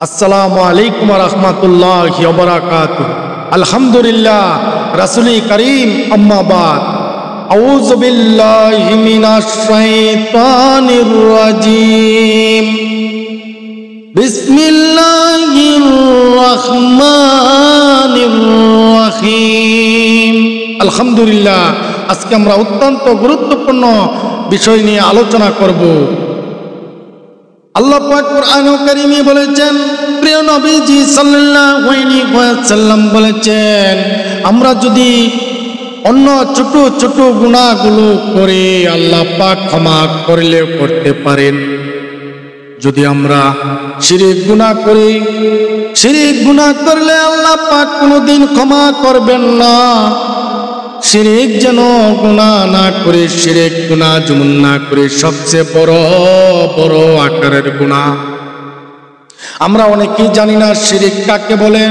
আসসালামু আলাইকুম ওয়া রাহমাতুল্লাহি ওয়া বারাকাতুহু। আলহামদুলিল্লাহ, রাসূলি কারীম, আম্মা বাদ। আউযু বিল্লাহি মিনাশ শাইতানির রাজীম। বিসমিল্লাহির রহমানির রহিম। আলহামদুলিল্লাহ, আজকে আমরা অত্যন্ত গুরুত্বপূর্ণ বিষয় নিয়ে আলোচনা করব। আল্লাহ পাক কুরআনুল কারীমে বলেছেন, প্রিয় নবীজি সাল্লাল্লাহু আলাইহি ওয়াসাল্লাম বলেছেন, আমরা যদি অন্য ছোট ছোট গুনাহগুলো করে আল্লাহ পাক ক্ষমা করলেও করতে পারেন। যদি আমরা শিরক গুনাহ করি, শিরক গুনাহ করলে আল্লাহ পাক কোনোদিন ক্ষমা করবেন না। শিরক যেন গুনাহ না করে, শিরক গুনাহ যেমন না করে সবচেয়ে বড় বড় আকারের গুনাহ। আমরা অনেকেই জানি না শিরক কাকে বলে,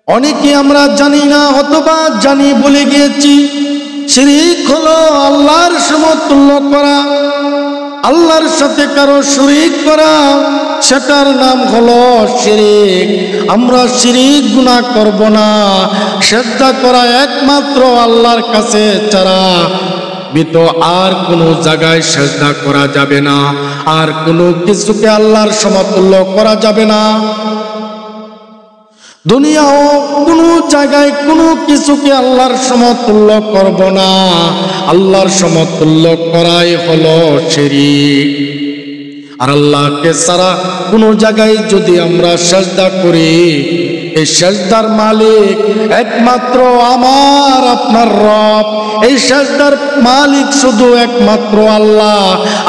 অনেকে আমরা জানি না, অথবা জানি বলে গিয়েছি। শিরক হলো আল্লাহর সমতুল্য করা, আল্লাহর সাথে কারো শরীক করা, সেটার নাম হলো শিরক। আমরা শিরক গুনাহ করব না। সিজদা করা একমাত্র আল্লাহর কাছে ছাড়া বিত আর কোনো জায়গায় সিজদা করা যাবে না, আর কোনো কিছুকে আল্লাহর সমতুল্য করা যাবে না। দুনিয়াও কোনো জায়গায় কোনো কিছুকে আল্লাহর সমতুল্য করব না। আল্লাহর সমতুল্য করাই হলো শিরক। আর আল্লাহকে ছাড়া কোনো জায়গায় যদি আমরা সিজদা করি, এই সিজদার মালিক একমাত্র আমার আপনার রব। এই সিজদার মালিক শুধু একমাত্র আল্লাহ।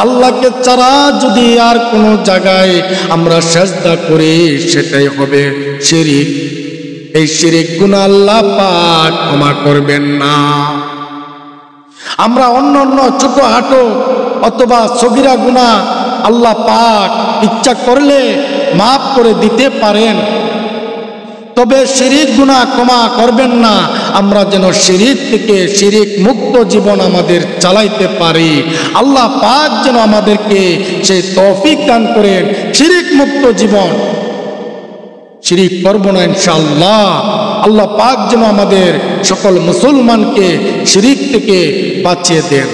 আল্লাহকে ছাড়া যদি আর কোনো জায়গায় আমরা সিজদা করি, সেটাই হবে শিরক। এই শিরক গুনাহ আল্লাহ পাক ক্ষমা করবেন না। আমরা অন্য অন্য ছোটখাটো অথবা সগীরা গুনাহ আল্লাহ পাক ইচ্ছা করলে মাফ করে দিতে পারেন, তবে শিরক গুনাহ ক্ষমা করবেন না। আমরা যেন শিরক থেকে, শিরক মুক্ত জীবন আমাদের চালাইতে পারি। আল্লাহ পাক যেন আমাদেরকে সেই তৌফিক দান করেন, শিরক মুক্ত জীবন। শিরক করব না ইনশাআল্লাহ। আল্লাহ পাক যেন আমাদের সকল মুসলমানকে শিরক থেকে বাঁচিয়ে দেন।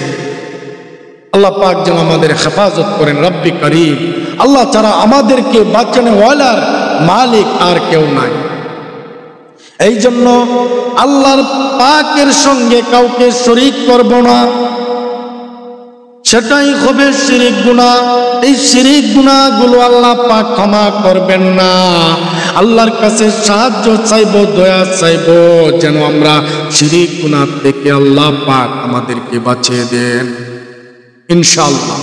আল্লাহ পাক যেন আমাদের হেফাজত করেন। রব্বি করিম, আল্লাহ ছাড়া আমাদেরকে বাঁচানো ওয়ালার মালিক আর কেউ নাই। এই জন্য আল্লাহর পাকের সঙ্গে কাউকে শরীক করব না, সেটাই হবে শিরক গুনাহ। এই শিরক গুনাহগুলো আল্লাহ পাক ক্ষমা করবেন না। আল্লাহর কাছে সাহায্য চাইব, দয়া চাইব, যেন আমরা শিরক গুনাহ থেকে আল্লাহ পাক আমাদেরকে বাঁচিয়ে দেন ইনশাআল্লাহ।